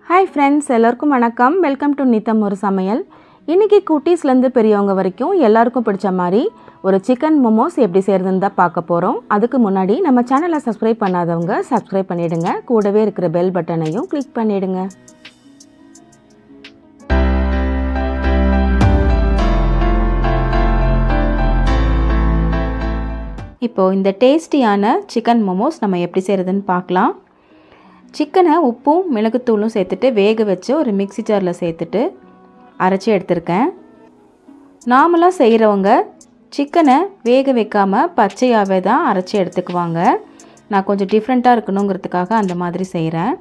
Hi friends, எல்லாருக்கும் வணக்கம். Welcome to நித்தம் ஒரு சமையல். இன்றைக்கி குட்டீஸ்லேருந்து பெரியவங்க வரைக்கும் எல்லாருக்கும் பிடிச்ச மாதிரி ஒரு சிக்கன் மோமோஸ் எப்படி செய்கிறதுன்னு தான் பார்க்க போகிறோம். அதுக்கு முன்னாடி நம்ம சேனலை சப்ஸ்கிரைப் பண்ணாதவங்க சப்ஸ்கிரைப் பண்ணிவிடுங்க. கூடவே இருக்கிற பெல் பட்டனையும் கிளிக் பண்ணிவிடுங்க. இப்போது இந்த டேஸ்டியான சிக்கன் மோமோஸ் நம்ம எப்படி செய்கிறதுன்னு பார்க்கலாம். சிக்கனை உப்பும் மிளகுத்தூளும் சேர்த்துட்டு வேக வச்சு ஒரு மிக்ஸி ஜாரில் சேர்த்துட்டு அரைச்சி எடுத்திருக்கேன். நார்மலாக செய்கிறவங்க சிக்கனை வேக வைக்காமல் பச்சையாகவே தான் அரைச்சி எடுத்துக்குவாங்க. நான் கொஞ்சம் டிஃப்ரெண்ட்டாக இருக்கணுங்கிறதுக்காக அந்த மாதிரி செய்கிறேன்.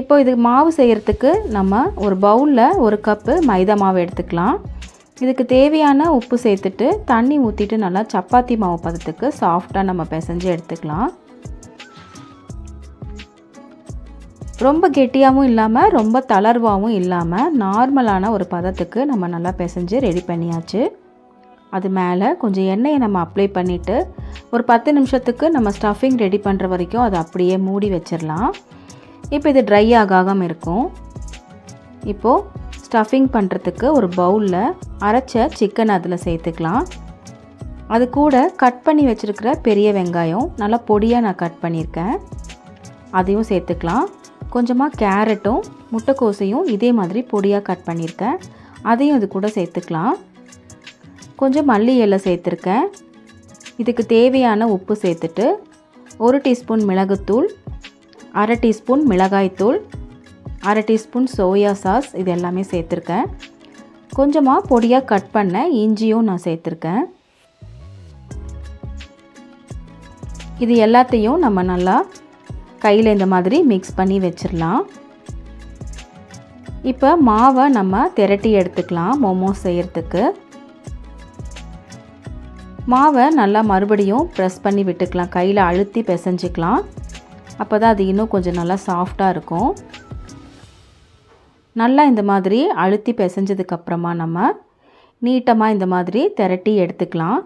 இப்போ இது மாவு செய்கிறதுக்கு நம்ம ஒரு பவுலில் ஒரு கப்பு மைதா மாவு எடுத்துக்கலாம். இதுக்கு தேவையான உப்பு சேர்த்துட்டு தண்ணி ஊற்றிட்டு நல்லா சப்பாத்தி மாவு பதத்துக்கு சாஃப்டாக நம்ம பிசைஞ்சு எடுத்துக்கலாம். ரொம்ப கெட்டியாகவும் இல்லாமல் ரொம்ப தளர்வாகவும் இல்லாமல் நார்மலான ஒரு பதத்துக்கு நம்ம நல்லா பிசைஞ்சு ரெடி பண்ணியாச்சு. அது மேலே கொஞ்சம் எண்ணெயை நம்ம அப்ளை பண்ணிவிட்டு ஒரு 10 நிமிஷத்துக்கு நம்ம ஸ்டஃபிங் ரெடி பண்ணுற வரைக்கும் அதை அப்படியே மூடி வச்சிடலாம். இப்போ இது ட்ரை ஆகாமல் இருக்கும். இப்போது ஸ்டஃபிங் பண்ணுறதுக்கு ஒரு பவுலில் அரைச்ச சிக்கன் அதில் சேர்த்துக்கலாம். அது கூட கட் பண்ணி வச்சுருக்கிற பெரிய வெங்காயம் நல்லா பொடியாக நான் கட் பண்ணியிருக்கேன், அதையும் சேர்த்துக்கலாம். கொஞ்சமாக கேரட்டும் முட்டைக்கோசையும் இதே மாதிரி பொடியாக கட் பண்ணியிருக்கேன், அதையும் இது கூட சேர்த்துக்கலாம். கொஞ்சம் மல்லி இலை சேர்த்துருக்கேன். இதுக்கு தேவையான உப்பு சேர்த்துட்டு 1 டீஸ்பூன் மிளகுத்தூள், 1/2 டீஸ்பூன் மிளகாய்த்தூள், 1/2 டீஸ்பூன் சோயா சாஸ் இது எல்லாமே சேர்த்துருக்கேன். கொஞ்சமாக பொடியாக கட் பண்ண இஞ்சியும் நான் சேர்த்துருக்கேன். இது எல்லாத்தையும் நம்ம நல்லா கையில் இந்த மாதிரி மிக்ஸ் பண்ணி வச்சிடலாம். இப்போ மாவை நம்ம திரட்டி எடுத்துக்கலாம். மோமோஸ் செய்கிறதுக்கு மாவை நல்லா மறுபடியும் ப்ரெஸ் பண்ணி விட்டுக்கலாம், கையில் அழுத்தி பிசைஞ்சிக்கலாம். அப்போ தான் அது இன்னும் கொஞ்சம் நல்லா சாஃப்டாக இருக்கும். நல்லா இந்த மாதிரி அழுத்தி பிசைஞ்சதுக்கப்புறமா நம்ம நீட்டமாக இந்த மாதிரி திரட்டி எடுத்துக்கலாம்.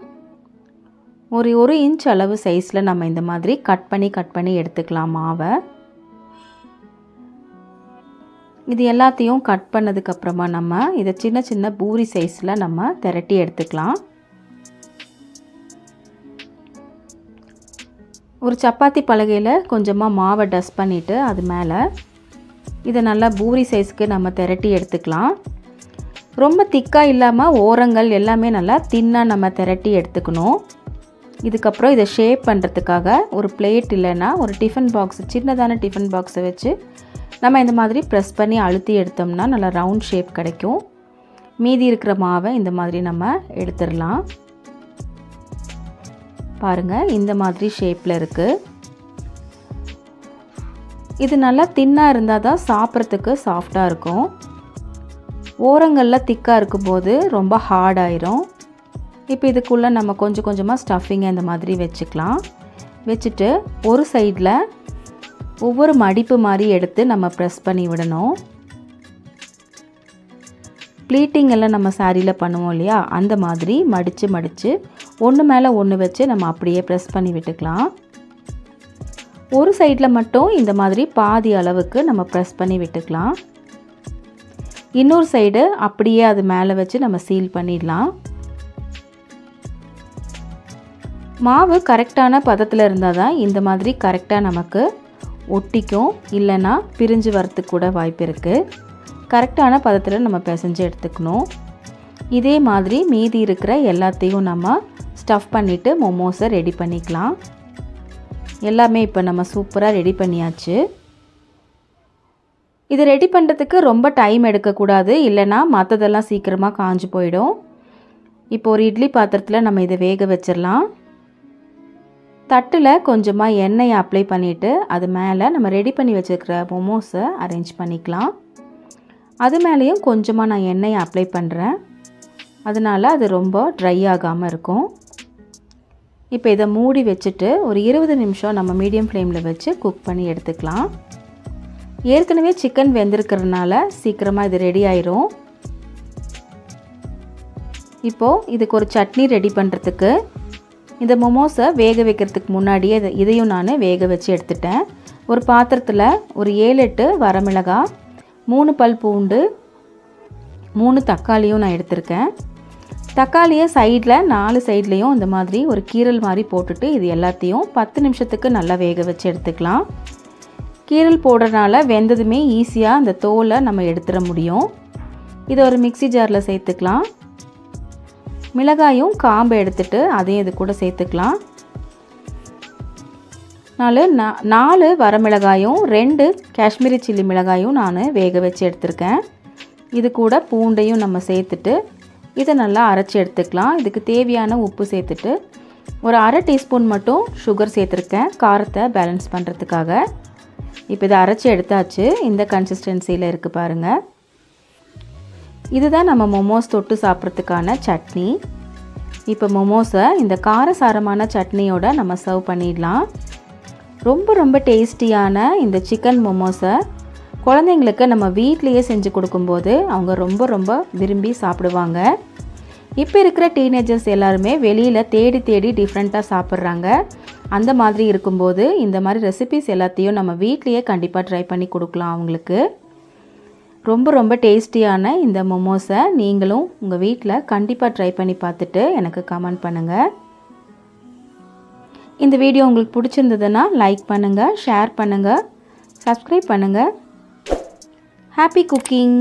ஒரு 1 இன்ச் அளவு சைஸில் நம்ம இந்த மாதிரி கட் பண்ணி எடுத்துக்கலாம் மாவை. இது எல்லாத்தையும் கட் பண்ணதுக்கப்புறமா நம்ம இதை சின்ன சின்ன பூரி சைஸில் நம்ம திரட்டி எடுத்துக்கலாம். ஒரு சப்பாத்தி பலகையில் கொஞ்சமாக மாவை டஸ்ட் பண்ணிவிட்டு அது மேலே இதை நல்லா பூரி சைஸ்க்கு நம்ம திரட்டி எடுத்துக்கலாம். ரொம்ப திக்காக இல்லாமல் ஓரங்கள் எல்லாமே நல்லா தின்னாக நம்ம திரட்டி எடுத்துக்கணும். இதுக்கப்புறம் இதை ஷேப் பண்ணுறதுக்காக ஒரு பிளேட் இல்லைன்னா ஒரு டிஃபன் பாக்ஸ், சின்னதான டிஃபன் பாக்ஸை வச்சு நம்ம இந்த மாதிரி ப்ரெஸ் பண்ணி அழுத்தி எடுத்தோம்னா நல்லா ரவுண்ட் ஷேப் கிடைக்கும். மீதி இருக்கிற மாவை இந்த மாதிரி நம்ம எடுத்துடலாம். பாருங்கள், இந்த மாதிரி ஷேப்பில் இருக்குது. இது நல்லா தின்னாக இருந்தால் தான் சாப்பிட்றதுக்கு சாஃப்டாக இருக்கும். ஓரங்களில் திக்காக இருக்கும்போது ரொம்ப ஹார்டாயிரும். இப்போ இதுக்குள்ளே நம்ம கொஞ்சம் கொஞ்சமாக ஸ்டஃபிங்கை இந்த மாதிரி வச்சுக்கலாம். வச்சுட்டு ஒரு சைடில் ஒவ்வொரு மடிப்பு மாதிரி எடுத்து நம்ம ப்ரெஸ் பண்ணி விடணும். ப்ளீட்டிங் எல்லாம் நம்ம சாரியில் பண்ணுவோம் இல்லையா, அந்த மாதிரி மடித்து ஒன்று மேலே ஒன்று வச்சு நம்ம அப்படியே ப்ரெஸ் பண்ணி விட்டுக்கலாம். ஒரு சைடில் மட்டும் இந்த மாதிரி பாதி அளவுக்கு நம்ம ப்ரெஸ் பண்ணி விட்டுக்கலாம். இன்னொரு சைடு அப்படியே அது மேலே வச்சு நம்ம சீல் பண்ணிடலாம். மாவு கரெக்டான பதத்தில் இருந்தால் தான் இந்த மாதிரி கரெக்டாக நமக்கு ஒட்டிக்கும், இல்லைன்னா பிரிஞ்சு வரத்துக்கு கூட வாய்ப்பு இருக்குது. கரெக்டான பதத்தில் நம்ம பிசைஞ்சு எடுத்துக்கணும். இதே மாதிரி மீதி இருக்கிற எல்லாத்தையும் நம்ம ஸ்டஃப் பண்ணிவிட்டு மோமோஸை ரெடி பண்ணிக்கலாம். எல்லாமே இப்போ நம்ம சூப்பராக ரெடி பண்ணியாச்சு. இது ரெடி பண்ணுறதுக்கு ரொம்ப டைம் எடுக்கக்கூடாது, இல்லைன்னா மற்றதெல்லாம் சீக்கிரமாக காஞ்சு போயிடும். இப்போ ஒரு இட்லி பாத்திரத்தில் நம்ம இதை வேக வச்சிடலாம். தட்டில் கொஞ்சமாக எண்ணெயை அப்ளை பண்ணிவிட்டு அது மேலே நம்ம ரெடி பண்ணி வச்சுருக்கிற மோமோஸை அரேஞ்ச் பண்ணிக்கலாம். அது மேலேயும் கொஞ்சமாக நான் எண்ணெயை அப்ளை பண்ணுறேன், அதனால் அது ரொம்ப ட்ரை ஆகாமல் இருக்கும். இப்போ இதை மூடி வச்சுட்டு ஒரு 20 நிமிஷம் நம்ம மீடியம் ஃப்ளேமில் வச்சு குக் பண்ணி எடுத்துக்கலாம். ஏற்கனவே சிக்கன் வெந்திருக்கிறதுனால சீக்கிரமாக இது ரெடி ஆயிரும். இப்போது இதுக்கு ஒரு சட்னி ரெடி பண்ணுறதுக்கு இந்த மோமோஸை வேக வைக்கிறதுக்கு முன்னாடியே இதையும் நான் வேக வச்சு எடுத்துட்டேன். ஒரு பாத்திரத்தில் ஒரு 7-8 வரமிளகாய், 3 பல் பூண்டு, 3 தக்காளியும் நான் எடுத்திருக்கேன். தக்காளியை சைடில் 4 சைட்லேயும் இந்த மாதிரி ஒரு கீரல் மாதிரி போட்டுட்டு இது எல்லாத்தையும் 10 நிமிஷத்துக்கு நல்லா வேக வச்சு எடுத்துக்கலாம். கீரல் போடுறதுனால வெந்ததுமே ஈஸியாக அந்த தோலை நம்ம எடுத்துட முடியும். இதை ஒரு மிக்ஸி ஜாரில் சேர்த்துக்கலாம். மிளகாயும் காம்பை எடுத்துட்டு அதையும் இது கூட சேர்த்துக்கலாம். 4 வரமிளகாயும் 2 காஷ்மீரி சில்லி மிளகாயும் நான் வேக வச்சு எடுத்திருக்கேன். இது கூட பூண்டையும் நம்ம சேர்த்துட்டு இதை நல்லா அரைச்சி எடுத்துக்கலாம். இதுக்கு தேவையான உப்பு சேர்த்துட்டு ஒரு 1/2 டீஸ்பூன் மட்டும் சுகர் சேர்த்துருக்கேன் காரத்தை பேலன்ஸ் பண்ணுறதுக்காக. இப்போ இதை அரைச்சி எடுத்தாச்சு. இந்த கன்சிஸ்டன்சியில் இருக்குது பாருங்கள். இதுதான் நம்ம மொமோஸ் தொட்டு சாப்பிட்றதுக்கான சட்னி. இப்போ மொமோஸை இந்த காரசாரமான சட்னியோட நம்ம சர்வ் பண்ணிடலாம். ரொம்ப ரொம்ப டேஸ்டியான இந்த சிக்கன் மொமோஸை குழந்தைங்களுக்கு நம்ம வீட்லேயே செஞ்சு கொடுக்கும்போது அவங்க ரொம்ப ரொம்ப விரும்பி சாப்பிடுவாங்க. இப்போ இருக்கிற டீனேஜர்ஸ் எல்லாருமே வெளியில் தேடி தேடி டிஃப்ரெண்ட்டாக சாப்பிட்றாங்க. அந்த மாதிரி இருக்கும்போது இந்த மாதிரி ரெசிபிஸ் எல்லாத்தையும் நம்ம வீட்லேயே கண்டிப்பாக ட்ரை பண்ணி கொடுக்கலாம் அவங்களுக்கு. ரொம்ப ரொம்ப டேஸ்டியான இந்த மொமோஸை நீங்களும் உங்கள் வீட்டில் கண்டிப்பாக ட்ரை பண்ணி பார்த்துட்டு எனக்கு கமெண்ட் பண்ணுங்கள். இந்த வீடியோ உங்களுக்கு பிடிச்சிருந்ததுன்னா லைக் பண்ணுங்கள், ஷேர் பண்ணுங்கள், சப்ஸ்கிரைப் பண்ணுங்கள். Happy cooking!